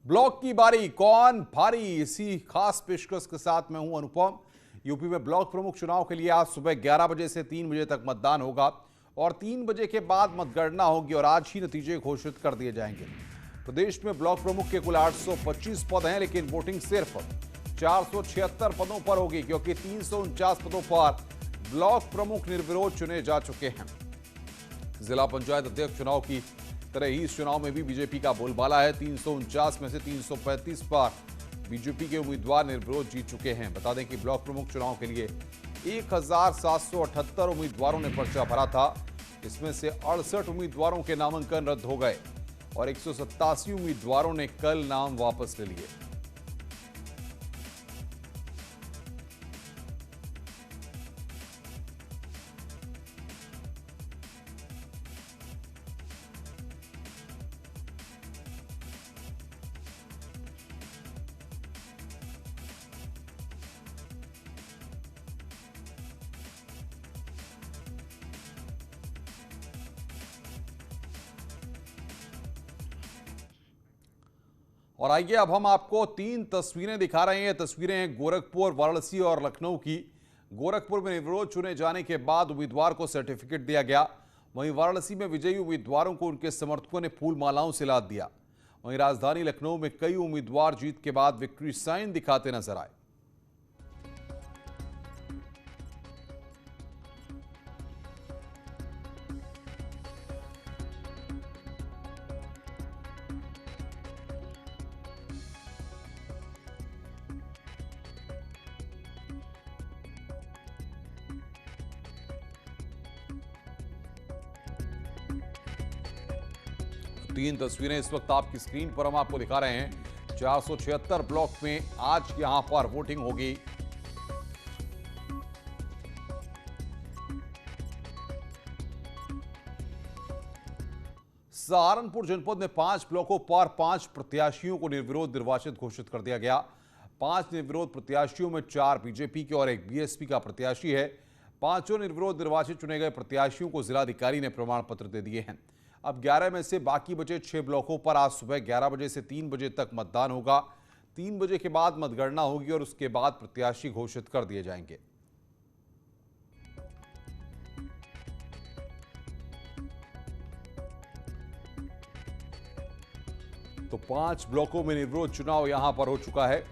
Block की बारी कौन भारी, इसी खास पेशकश के साथ मैं हूं अनुपम। यूपी में ब्लॉक प्रमुख चुनाव के लिए आज सुबह 11 बजे से 3 बजे तक मतदान होगा और 3 बजे के बाद मतगणना होगी और आज ही नतीजे घोषित कर दिए जाएंगे। प्रदेश में ब्लॉक प्रमुख के कुल 825 पद हैं, लेकिन वोटिंग सिर्फ 476 पदों पर होगी, क्योंकि 349 पदों पर ब्लॉक प्रमुख निर्विरोध चुने जा चुके हैं। जिला पंचायत अध्यक्ष चुनाव की तरह ही इस चुनाव में भी बीजेपी का बोलबाला है। 349 में से 335 पर बीजेपी के उम्मीदवार निर्विरोध जीत चुके हैं। बता दें कि ब्लॉक प्रमुख चुनाव के लिए 1778 उम्मीदवारों ने पर्चा भरा था। इसमें से 68 उम्मीदवारों के नामांकन रद्द हो गए और 187 उम्मीदवारों ने कल नाम वापस ले लिए। और आइए अब हम आपको 3 तस्वीरें दिखा रहे हैं। तस्वीरें हैं गोरखपुर, वाराणसी और लखनऊ की। गोरखपुर में निर्विरोध चुने जाने के बाद उम्मीदवार को सर्टिफिकेट दिया गया। वहीं वाराणसी में विजयी उम्मीदवारों को उनके समर्थकों ने फूल मालाओं से लाद दिया। वहीं राजधानी लखनऊ में कई उम्मीदवार जीत के बाद विक्ट्री साइन दिखाते नजर आए। तीन तस्वीरें इस वक्त आपकी स्क्रीन पर हम आपको दिखा रहे हैं। 476 ब्लॉक में आज यहां पर वोटिंग होगी। सहारनपुर जनपद में 5 ब्लॉकों पर 5 प्रत्याशियों को निर्विरोध निर्वाचित घोषित कर दिया गया। 5 निर्विरोध प्रत्याशियों में 4 बीजेपी के और 1 बीएसपी का प्रत्याशी है। 5 निर्विरोध निर्वाचित चुने गए प्रत्याशियों को जिलाधिकारी ने प्रमाण पत्र दे दिए हैं। अब 11 में से बाकी बचे 6 ब्लॉकों पर आज सुबह 11 बजे से 3 बजे तक मतदान होगा। 3 बजे के बाद मतगणना होगी और उसके बाद प्रत्याशी घोषित कर दिए जाएंगे। तो 5 ब्लॉकों में निर्विरोध चुनाव यहां पर हो चुका है।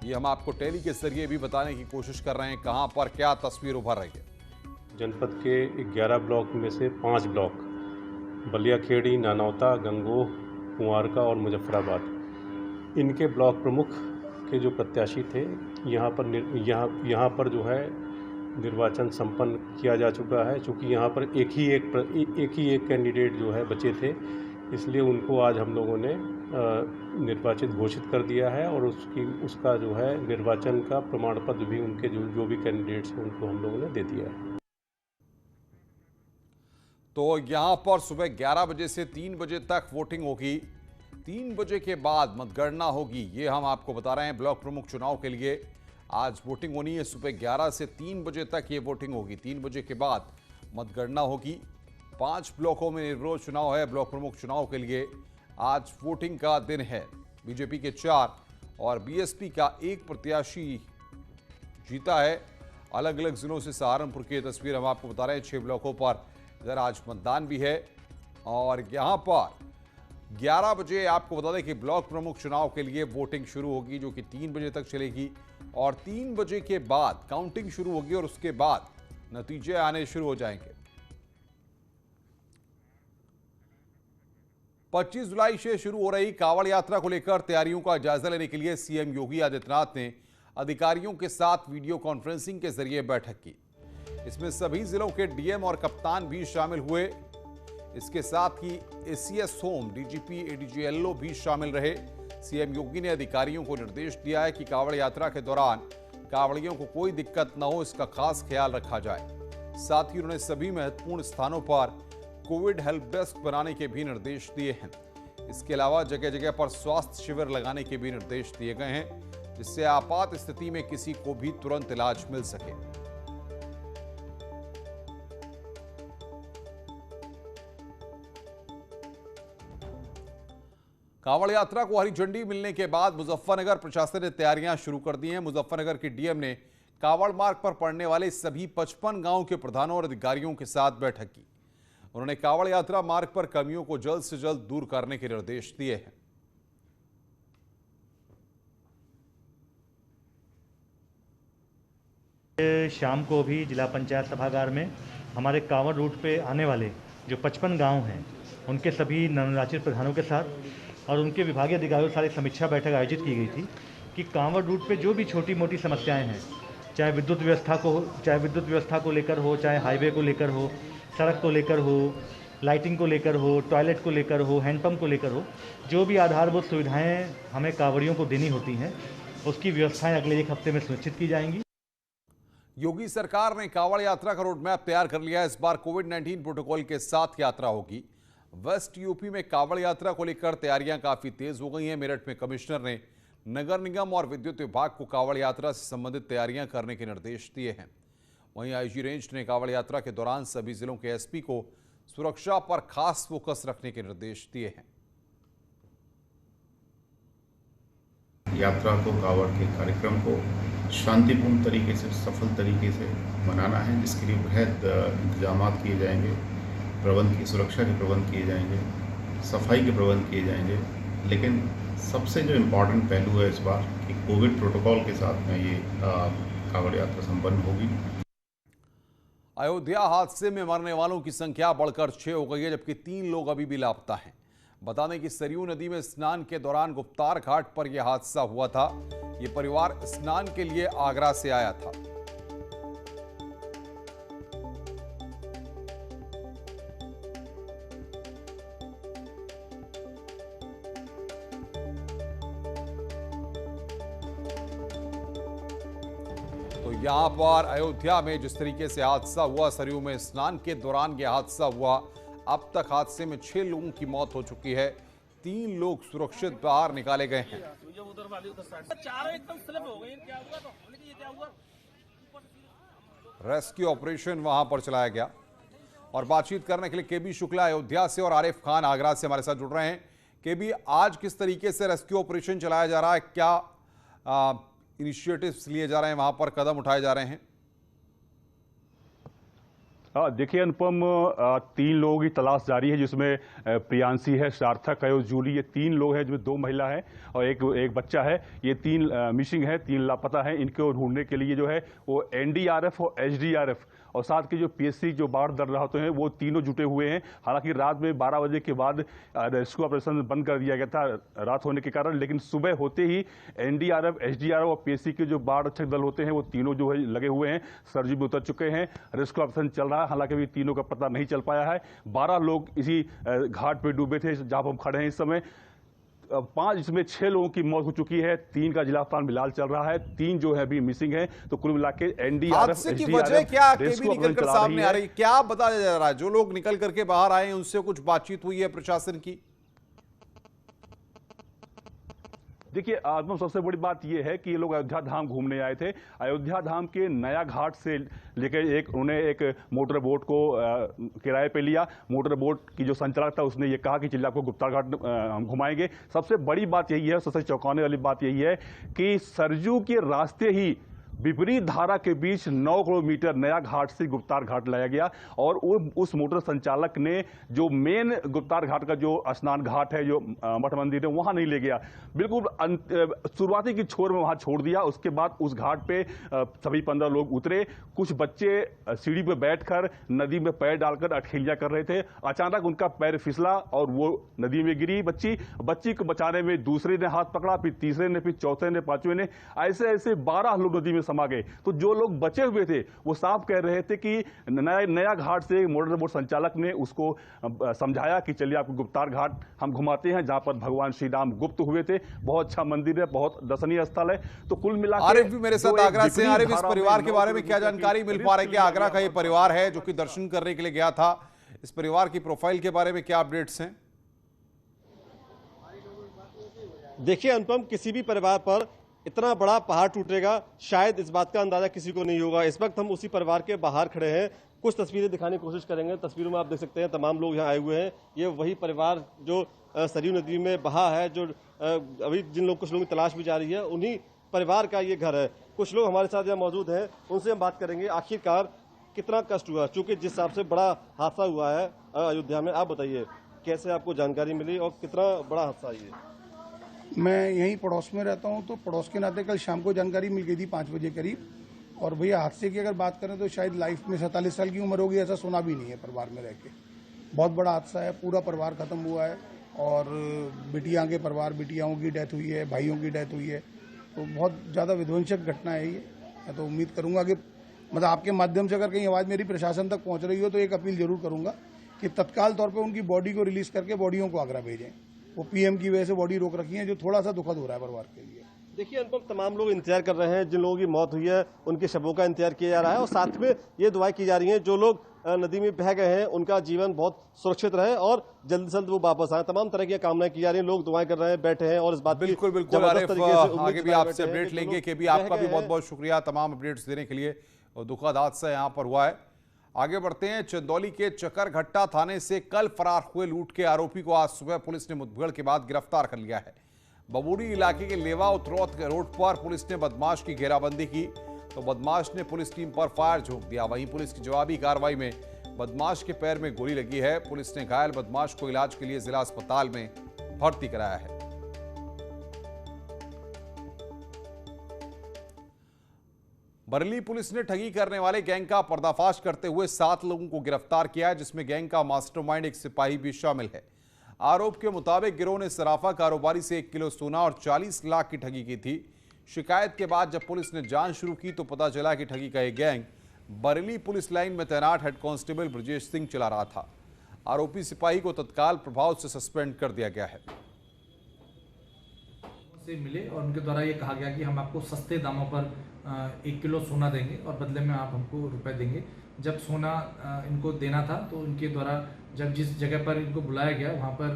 ये हम आपको टेली के जरिए भी बताने की कोशिश कर रहे हैं कहां पर क्या तस्वीर उभर रही है। जनपद के 11 ब्लॉक में से 5 ब्लॉक बलियाखेड़ी, नानौता, गंगोह, कुंवारका और मुजफ्फराबाद, इनके ब्लॉक प्रमुख के जो प्रत्याशी थे यहाँ पर जो है निर्वाचन संपन्न किया जा चुका है। चूँकि यहाँ पर एक ही एक कैंडिडेट जो है बचे थे, इसलिए उनको आज हम लोगों ने निर्वाचित घोषित कर दिया है और उसका जो है निर्वाचन का प्रमाण पत्र भी उनके जो भी कैंडिडेट्स हैं उनको हम लोगों ने दे दिया है। तो यहां पर सुबह 11 बजे से 3 बजे तक वोटिंग होगी। 3 बजे के बाद मतगणना होगी। ये हम आपको बता रहे हैं। ब्लॉक प्रमुख चुनाव के लिए आज वोटिंग होनी है। सुबह 11 से 3 बजे तक ये वोटिंग होगी। 3 बजे के बाद मतगणना होगी। 5 ब्लॉकों में निर्विरोध चुनाव है। ब्लॉक प्रमुख चुनाव के लिए आज वोटिंग का दिन है। बीजेपी के 4 और बीएसपी का 1 प्रत्याशी जीता है। अलग अलग जिलों से सहारनपुर की तस्वीर हम आपको बता रहे हैं। 6 ब्लॉकों पर इधर आज मतदान भी है और यहां पर 11 बजे आपको बता दें कि ब्लॉक प्रमुख चुनाव के लिए वोटिंग शुरू होगी, जो कि 3 बजे तक चलेगी और 3 बजे के बाद काउंटिंग शुरू होगी और उसके बाद नतीजे आने शुरू हो जाएंगे। 25 जुलाई से शुरू हो रही कांवड़ यात्रा को लेकर तैयारियों का जायजा लेने के लिए सीएम योगी आदित्यनाथ ने अधिकारियों के साथ वीडियो कॉन्फ्रेंसिंग के जरिए बैठक की। इसमें सभी जिलों के डीएम और कप्तान भी शामिल हुए। इसके साथ ही एसीएस होम, डीजीपी, एडीजीएलओ भी शामिल रहे। सीएम योगी ने अधिकारियों को निर्देश दिया है कि कांवड़ यात्रा के दौरान कांवड़ियों को कोई दिक्कत न हो, इसका खास ख्याल रखा जाए। साथ ही उन्होंने सभी महत्वपूर्ण स्थानों पर कोविड हेल्प डेस्क बनाने के भी निर्देश दिए हैं। इसके अलावा जगह जगह पर स्वास्थ्य शिविर लगाने के भी निर्देश दिए गए हैं, जिससे आपात स्थिति में किसी को भी तुरंत इलाज मिल सके। कांवड़ यात्रा को हरी झंडी मिलने के बाद मुजफ्फरनगर प्रशासन ने तैयारियां शुरू कर दी हैं। मुजफ्फरनगर की डीएम ने कांवड़ मार्ग पर पड़ने वाले सभी 55 गांवों के प्रधानों और अधिकारियों के साथ बैठक की। उन्होंने कांवड़ यात्रा मार्ग पर कमियों को जल्द से जल्द दूर करने के निर्देश दिए हैं। शाम को भी जिला पंचायत सभागार में हमारे कांवड़ रूट पे आने वाले जो 55 गांव हैं उनके सभी नवनिर्वाचित प्रधानों के साथ और उनके विभागीय अधिकारियों के साथ एक समीक्षा बैठक आयोजित की गई थी कि कांवड़ रूट पे जो भी छोटी मोटी समस्याएं हैं, चाहे विद्युत व्यवस्था को लेकर हो, चाहे हाईवे को लेकर हो, सड़क को लेकर हो, लाइटिंग को लेकर हो, टॉयलेट को लेकर हो, हैंडपंप को लेकर हो, जो भी आधारभूत सुविधाएं हमें कांवड़ियों को देनी होती हैं उसकी व्यवस्थाएं अगले एक हफ्ते में सुनिश्चित की जाएंगी। योगी सरकार ने कांवड़ यात्रा का रोड मैप तैयार कर लिया है। इस बार कोविड-19 प्रोटोकॉल के साथ यात्रा होगी। वेस्ट यूपी में कांवड़ यात्रा को लेकर तैयारियां काफी तेज हो गई हैं। मेरठ में कमिश्नर ने नगर निगम और विद्युत विभाग को कांवड़ यात्रा से संबंधित तैयारियां करने के निर्देश दिए हैं। वहीं आईजी रेंज ने कांवड़ यात्रा के दौरान सभी जिलों के एसपी को सुरक्षा पर खास फोकस रखने के निर्देश दिए हैं। यात्रा को, कांवड़ के कार्यक्रम को शांतिपूर्ण तरीके से, सफल तरीके से मनाना है, जिसके लिए बेहद इंतजाम किए जाएंगे। प्रबंध की, सुरक्षा के प्रबंध किए जाएंगे, सफाई के प्रबंध किए जाएंगे। लेकिन सबसे जो इम्पोर्टेंट पहलू है इस बार कि कोविड प्रोटोकॉल के साथ में ये कांवड़ यात्रा संपन्न होगी। अयोध्या हादसे में मरने वालों की संख्या बढ़कर 6 हो गई है, जबकि 3 लोग अभी भी लापता हैं। बता दें कि सरयू नदी में स्नान के दौरान गुप्तार घाट पर यह हादसा हुआ था। ये परिवार स्नान के लिए आगरा से आया था। तो यहां पर अयोध्या में जिस तरीके से हादसा हुआ, सरयू में स्नान के दौरान यह हादसा हुआ। अब तक हादसे में 6 लोगों की मौत हो चुकी है। 3 लोग सुरक्षित बाहर निकाले गए हैं। रेस्क्यू ऑपरेशन वहां पर चलाया गया और बातचीत करने के लिए केबी शुक्ला अयोध्या से और आरिफ खान आगरा से हमारे साथ जुड़ रहे हैं। केबी, आज किस तरीके से रेस्क्यू ऑपरेशन चलाया जा रहा है, क्या इनिशिएटिव्स लिए जा रहे हैं, वहां पर कदम उठाए जा रहे हैं? देखिए अनुपम, 3 लोगों की तलाश जारी है, जिसमें प्रियांशी है, सार्थक है और जूली। ये 3 लोग हैं, जिसमें 2 महिला है और एक बच्चा है। ये 3 मिसिंग है, 3 लापता है। इनको ढूंढने के लिए जो है वो एनडीआरएफ और एसडीआरएफ और साथ के जो पीएससी जो बाढ़ दल रहे होते हैं वो तीनों जुटे हुए हैं। हालांकि रात में 12 बजे के बाद रेस्क्यू ऑपरेशन बंद कर दिया गया था रात होने के कारण, लेकिन सुबह होते ही एनडीआरएफ, एसडीआरएफ और पीएससी के जो बाढ़ रक्षक दल होते हैं वो तीनों जो है लगे हुए हैं, सरजू में उतर चुके हैं। रेस्क्यू ऑपरेशन चल रहा है। हालांकि अभी तीनों का पता नहीं चल पाया है। 12 लोग इसी घाट पे डूबे थे जहां हम खड़े हैं इस समय। 5 इसमें 6 लोगों की मौत हो चुकी है। 3 का जिला अस्पताल में इलाज चल रहा है। 3 जो है अभी मिसिंग है। तो कुल मिला के एनडीआरएफ, की वजह क्या केबी निकल कर सामने आ रही है, क्या बताया जा रहा है? जो लोग निकल करके बाहर आए हैं उनसे कुछ बातचीत हुई है प्रशासन की? देखिए आजम, सबसे बड़ी बात यह है कि ये लोग अयोध्या धाम घूमने आए थे। अयोध्या धाम के नया घाट से लेकर उन्हें एक मोटर बोट को किराए पे लिया। मोटर बोट की जो संचालक था उसने ये कहा कि चलिए आपको गुप्तार घाट हम घुमाएंगे। सबसे बड़ी बात यही है, सबसे चौंकाने वाली बात यही है कि सरजू के रास्ते ही विपरीत धारा के बीच 9 किलोमीटर नया घाट से गुप्तार घाट लाया गया और उस मोटर संचालक ने जो मेन गुप्तार घाट का जो स्नान घाट है, जो मठ मंदिर है, वहां नहीं ले गया। बिल्कुल शुरुआती की छोर में वहां छोड़ दिया। उसके बाद उस घाट पे सभी 15 लोग उतरे। कुछ बच्चे सीढ़ी पे बैठकर नदी में पैर डालकर अठखेलियां कर रहे थे। अचानक उनका पैर फिसला और वो नदी में गिरी। बच्ची को बचाने में दूसरे ने हाथ पकड़ा, फिर तीसरे ने, फिर चौथे ने, पांचवें ने, ऐसे 12 लोग नदी में समा गए। तो जो लोग बचे हुए थे वो साफ कह रहे थे कि नया घाट से मोटर बोट संचालक ने उसको समझाया कि चलिए आपको गुप्तार घाट हम घुमाते हैं, जहां पर भगवान श्री राम गुप्त हुए थे। बहुत अच्छा मंदिर है, बहुत दर्शनीय स्थल है। तो कुल मिलाकर आरिफ भी मेरे साथ आगरा से। आरिफ, इस परिवार के बारे में क्या जानकारी मिल पा रही है? कि आगरा का ये परिवार है जो कि दर्शन करने के लिए गया था, इस परिवार की प्रोफाइल के बारे में क्या अपडेट्स हैं? देखिए अनुपम, किसी भी परिवार पर इतना बड़ा पहाड़ टूटेगा शायद इस बात का अंदाजा किसी को नहीं होगा। इस वक्त हम उसी परिवार के बाहर खड़े हैं, कुछ तस्वीरें दिखाने की कोशिश करेंगे। तस्वीरों में आप देख सकते हैं तमाम लोग यहाँ आए हुए हैं। ये वही परिवार जो सरयू नदी में बहा है, जो अभी कुछ लोगों की तलाश भी जारी है, उन्हीं परिवार का ये घर है। कुछ लोग हमारे साथ यहाँ मौजूद हैं, उनसे हम बात करेंगे आखिरकार कितना कष्ट हुआ, चूंकि जिस हिसाब से बड़ा हादसा हुआ है अयोध्या में। आप बताइए कैसे आपको जानकारी मिली और कितना बड़ा हादसा ये? मैं यहीं पड़ोस में रहता हूं, तो पड़ोस के नाते कल शाम को जानकारी मिल गई थी 5 बजे करीब। और भैया हादसे की अगर बात करें तो शायद लाइफ में 47 साल की उम्र होगी, ऐसा सुना भी नहीं है परिवार में रह के। बहुत बड़ा हादसा है, पूरा परिवार खत्म हुआ है। और बिटिया के परिवार, बिटियाओं की डेथ हुई है, भाइयों की डेथ हुई है, तो बहुत ज़्यादा विध्वंसक घटना है ये। मैं तो उम्मीद करूँगा कि मतलब आपके माध्यम से अगर कहीं आवाज़ मेरी प्रशासन तक पहुँच रही हो तो एक अपील जरूर करूँगा कि तत्काल तौर पर उनकी बॉडी को रिलीज करके बॉडियों को आगरा भेजें। वो पीएम की वजह से बॉडी रोक रखी है, जो थोड़ा सा दुखद हो रहा है परिवार के लिए। देखिए अनुपम, तमाम लोग इंतजार कर रहे हैं, जिन लोगों की मौत हुई है उनके शवों का इंतजार किया जा रहा है और साथ में ये दुआएं की जा रही हैं जो लोग नदी में बह गए हैं उनका जीवन बहुत सुरक्षित रहे और जल्द से जल्द वो वापस आए। तमाम तरह की कामनाएं की जा रही हैं, लोग दुआएं कर रहे हैं, बैठे हैं और इस बात बिल्कुल बिल्कुल आरिफ, आगे भी आपसे अपडेट लेंगे कि भी आपका भी बहुत बहुत शुक्रिया तमाम अपडेट्स देने के लिए। और दुखद हादसा यहाँ पर हुआ है। आगे बढ़ते हैं। चंदौली के चकरघट्टा थाने से कल फरार हुए लूट के आरोपी को आज सुबह पुलिस ने मुठभेड़ के बाद गिरफ्तार कर लिया है। बबूरी इलाके के लेवा उतरौत रोड पर पुलिस ने बदमाश की घेराबंदी की तो बदमाश ने पुलिस टीम पर फायर झोंक दिया। वहीं पुलिस की जवाबी कार्रवाई में बदमाश के पैर में गोली लगी है। पुलिस ने घायल बदमाश को इलाज के लिए जिला अस्पताल में भर्ती कराया है। बरेली पुलिस ने ठगी करने वाले गैंग का पर्दाफाश करते हुए 7 लोगों को गिरफ्तार किया है, जिसमें गैंग का मास्टरमाइंड एक सिपाही भी शामिल है। आरोप के मुताबिक गिरोह ने सराफा कारोबारी से 1 किलो सोना और 40 लाख की ठगी की थी। शिकायत के बाद जब पुलिस ने जांच शुरू की तो पता चला कि ठगी का यह गैंग बरेली पुलिस लाइन में तैनात हेड कांस्टेबल ब्रजेश सिंह चला रहा था। आरोपी सिपाही को तत्काल प्रभाव से सस्पेंड कर दिया गया है। से मिले और उनके द्वारा ये कहा गया कि हम आपको सस्ते दामों पर 1 किलो सोना देंगे और बदले में आप हमको रुपए देंगे। जब सोना इनको देना था तो इनके द्वारा जब जिस जगह पर इनको बुलाया गया वहाँ पर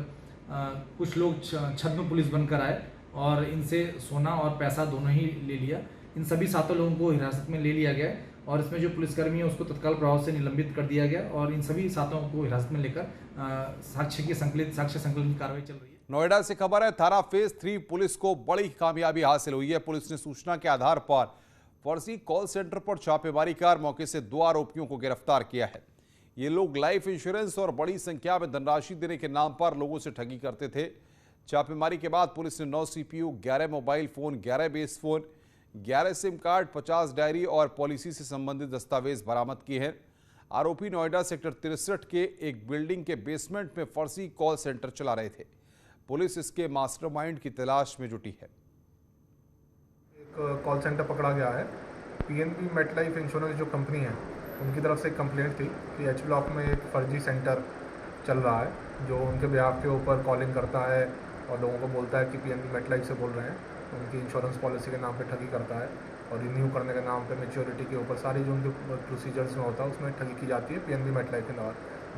कुछ लोग छद्म पुलिस बनकर आए और इनसे सोना और पैसा दोनों ही ले लिया। इन सभी 7 लोगों को हिरासत में ले लिया गया और इसमें जो पुलिसकर्मी है उसको तत्काल प्रभाव से निलंबित कर दिया गया और इन सभी 7 को हिरासत में लेकर साक्ष्य संकलन की कार्रवाई चल रही है। नोएडा से खबर है, थाना फेज 3 पुलिस को बड़ी कामयाबी हासिल हुई है। पुलिस ने सूचना के आधार पर फर्जी कॉल सेंटर पर छापेमारी कर मौके से 2 आरोपियों को गिरफ्तार किया है। ये लोग लाइफ इंश्योरेंस और बड़ी संख्या में धनराशि देने के नाम पर लोगों से ठगी करते थे। छापेमारी के बाद पुलिस ने 9 CPU, 11 mobile phone, 11 base phone, 11 SIM card, 50 diary और पॉलिसी से संबंधित दस्तावेज बरामद किए हैं। आरोपी नोएडा सेक्टर 63 के एक बिल्डिंग के बेसमेंट में फर्जी कॉल सेंटर चला रहे थे। पुलिस इसके मास्टरमाइंड की तलाश में जुटी है। एक कॉल सेंटर पकड़ा गया है। पीएनबी मेटलाइफ इंश्योरेंस जो कंपनी है उनकी तरफ से एक कंप्लेंट थी कि एच ब्लॉक में एक फर्जी सेंटर चल रहा है जो उनके बिहाफ के ऊपर कॉलिंग करता है और लोगों को बोलता है कि पीएनबी मेटलाइफ से बोल रहे हैं। उनकी इंश्योरेंस पॉलिसी के नाम पे ठगी करता है और रिन्यू करने के नाम पे मैच्योरिटी के ऊपर सारी जो उनके प्रोसीजर्स में होता है उसमें ठगी की जाती है पीएनबी मेटलाइफ के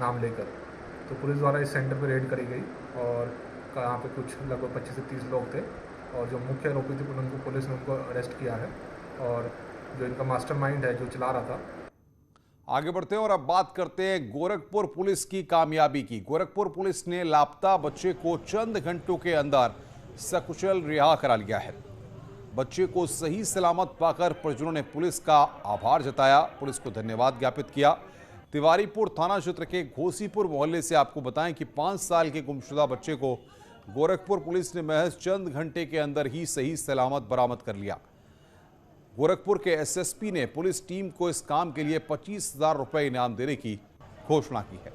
नाम लेकर। तो पुलिस द्वारा इस सेंटर पर रेड करी गई और यहाँ पे कुछ लगभग 25 से 30 लोग थे और जो मुख्य आरोपी थे उनको पुलिस ने उनको अरेस्ट किया है और जो इनका मास्टरमाइंड है जो चला रहा था। आगे बढ़ते हैं और अब बात करते हैं गोरखपुर पुलिस की कामयाबी की। गोरखपुर पुलिस ने लापता बच्चे को चंद घंटों के अंदर सकुशल रिहा करा लिया है। बच्चे को सही सलामत पाकर परिजनों ने पुलिस का आभार जताया, पुलिस को धन्यवाद ज्ञापित किया। तिवारीपुर थाना क्षेत्र के घोसीपुर मोहल्ले से आपको बताएं कि 5 साल के गुमशुदा बच्चे को गोरखपुर पुलिस ने महज चंद घंटे के अंदर ही सही सलामत बरामद कर लिया। गोरखपुर के एसएसपी ने पुलिस टीम को इस काम के लिए 25,000 रुपए इनाम देने की घोषणा की है।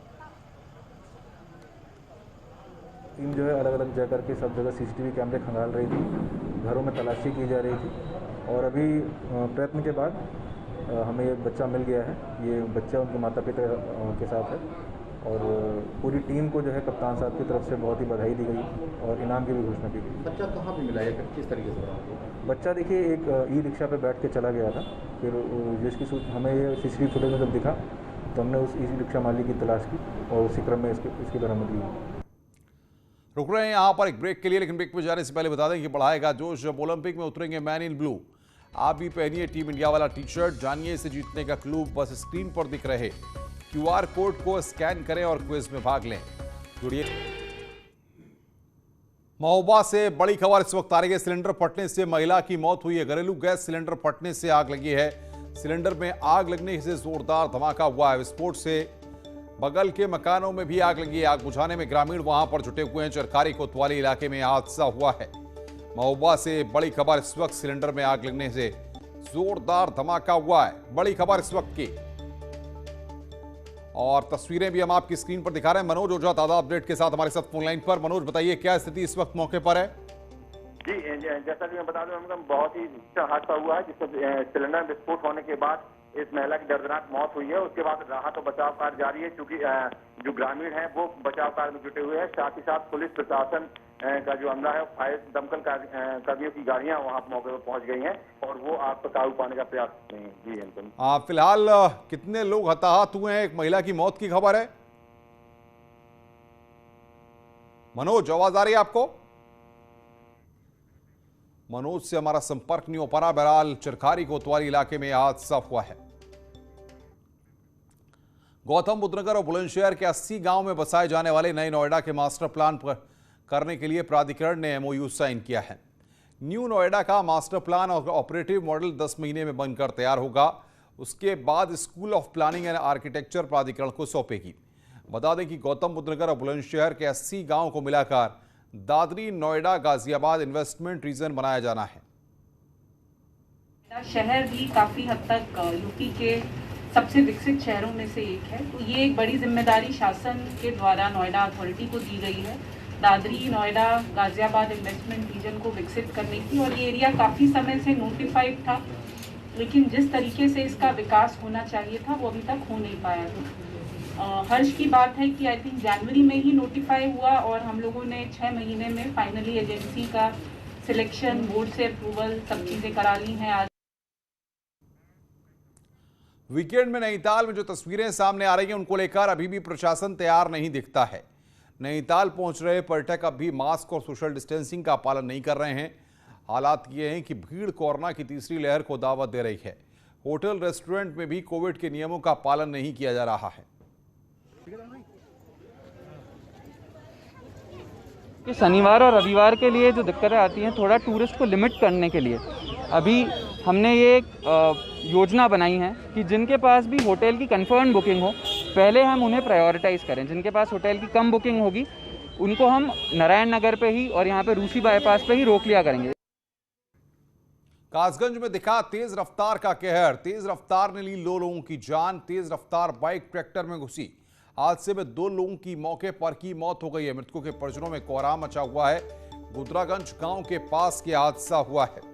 टीम जो है अलग अलग जगह करके सब जगह सीसीटीवी कैमरे खंगाल रही थी, घरों में तलाशी की जा रही थी और अभी प्रयत्न के बाद हमें ये बच्चा मिल गया है। ये बच्चा उनके माता पिता के साथ है और पूरी टीम को जो है कप्तान साहब की तरफ से बहुत ही बधाई दी गई और इनाम की भी घोषणा की गई। बच्चा कहाँ पे मिला है, किस तरीके से? बच्चा देखिए एक ई-रिक्शा पे बैठ के चला गया था, फिर जिसकी हमें ये सीसीटीवी फुटेज में जब दिखा तो हमने उस ई-रिक्शा मालिक की तलाश की और उसी क्रम में इसकी बरामदगी हुई। रुक रहे हैं यहाँ पर एक ब्रेक के लिए, लेकिन ब्रेक में जाने से पहले बता दें कि बढ़ाएगा जोश। जब ओलंपिक में उतरेंगे मैन इन ब्लू। आप भी पहनिए टीम इंडिया वाला टी शर्ट। जानिए इसे जीतने का क्लू, बस स्क्रीन पर दिख रहे QR कोड को स्कैन करें और क्विज में भाग लें। जुड़िए। महोबा से बड़ी खबर इस वक्त आ रही है। सिलेंडर फटने से महिला की मौत हुई है। घरेलू गैस सिलेंडर फटने से आग लगी है। सिलेंडर में आग लगने से जोरदार धमाका हुआ है। विस्फोट से बगल के मकानों में भी आग लगी है। आग बुझाने में ग्रामीण वहां पर जुटे हुए हैं। चरखारी कोतवाली इलाके में हादसा हुआ है। महोबा से बड़ी खबर इस वक्त, सिलेंडर में आग लगने से जोरदार धमाका हुआ है। बड़ी खबर इस वक्त की, और तस्वीरें भी हम आपकी स्क्रीन पर दिखा रहे हैं। मनोज ओझा ताजा अपडेट के साथ हमारे साथ फोन लाइन पर। मनोज, बताइए क्या स्थिति इस वक्त मौके पर है? जी, जैसा कि मैं बता दूं, हम बहुत ही भीषण हादसा हुआ है, जिसमें सिलेंडर विस्फोट होने के बाद इस महिला की दर्दनाक मौत हुई है। उसके बाद राहत और बचाव कार्य जारी है, क्योंकि जो ग्रामीण है वो बचाव कार्य में जुटे हुए हैं। साथ ही साथ पुलिस प्रशासन का जो अमला है, फायर दमकल कर्मियों की गाड़ियां वहां मौके पर पहुंच गई हैं और वो आग पर काबू पाने का प्रयास कर रही हैं। जी, फिलहाल कितने लोग हताहत हुए हैं? एक महिला की मौत की खबर है। मनोज, आवाज आ रही है आपको? मनोज से हमारा संपर्क नहीं हो पा रहा। बहरहाल चरखारी कोतवाली इलाके में हादसा हुआ है। गौतम बुद्ध नगर और बुलंदशहर के 80 गांव में बसाए जाने वाले नए नोएडा के मास्टर प्लान करने के लिए प्राधिकरण ने MOU साइन किया है। न्यू नोएडा का मास्टर प्लान और ऑपरेटिव मॉडल 10 महीने में बनकर तैयार होगा। उसके बाद school of planning and architecture प्राधिकरण को सौंपेगी। बता दें कि गौतम बुद्ध नगर और बुलंदशहर के 80 गांव को मिलाकर दादरी, नोएडा, गाजियाबाद इन्वेस्टमेंट रीजन बनाया जाना है। शहर भी काफी हद तक यूपी के सबसे विकसित शहरों में से एक है, तो ये एक बड़ी जिम्मेदारी शासन के द्वारा नोएडा अथॉरिटी को दी गई है, दादरी, नोएडा, गाजियाबाद इन्वेस्टमेंट रीजन को विकसित करने की। और ये एरिया काफी समय से नोटिफाइड था, लेकिन जिस तरीके से इसका विकास होना चाहिए था वो अभी तक हो नहीं पाया था। हर्ष की बात है कि आई थिंक जनवरी में ही नोटिफाई हुआ और हम लोगों ने 6 महीने में फाइनली एजेंसी का सिलेक्शन, बोर्ड से अप्रूवल, सब चीजें करा ली हैं। आज वीकेंड में नैनीताल में जो तस्वीरें सामने आ रही हैं उनको लेकर अभी भी प्रशासन तैयार नहीं दिखता है। नैनीताल पहुंच रहे पर्यटक अब भी मास्क और सोशल डिस्टेंसिंग का पालन नहीं कर रहे हैं। हालात ये हैं कि भीड़ कोरोना की तीसरी लहर को दावत दे रही है। होटल, रेस्टोरेंट में भी कोविड के नियमों का पालन नहीं किया जा रहा है। कि शनिवार और रविवार के लिए जो दिक्कतें आती हैं, थोड़ा टूरिस्ट को लिमिट करने के लिए अभी हमने ये एक योजना बनाई है कि जिनके पास भी होटल की कंफर्म बुकिंग हो, पहले हम उन्हें प्रायोरिटाइज करें। जिनके पास होटल की कम बुकिंग होगी उनको हम नारायण नगर पे ही और यहाँ पे रूसी बाईपास पे ही रोक लिया करेंगे। कासगंज में दिखा तेज रफ्तार का कहर। तेज रफ्तार ने ली 2 लोगों की जान। तेज रफ्तार बाइक ट्रैक्टर में घुसी। हादसे में 2 लोगों की मौके पर की मौत हो गई है। मृतकों के परिजनों में कोहराम मचा हुआ है। गुदरागंज गांव के पास यह हादसा हुआ है।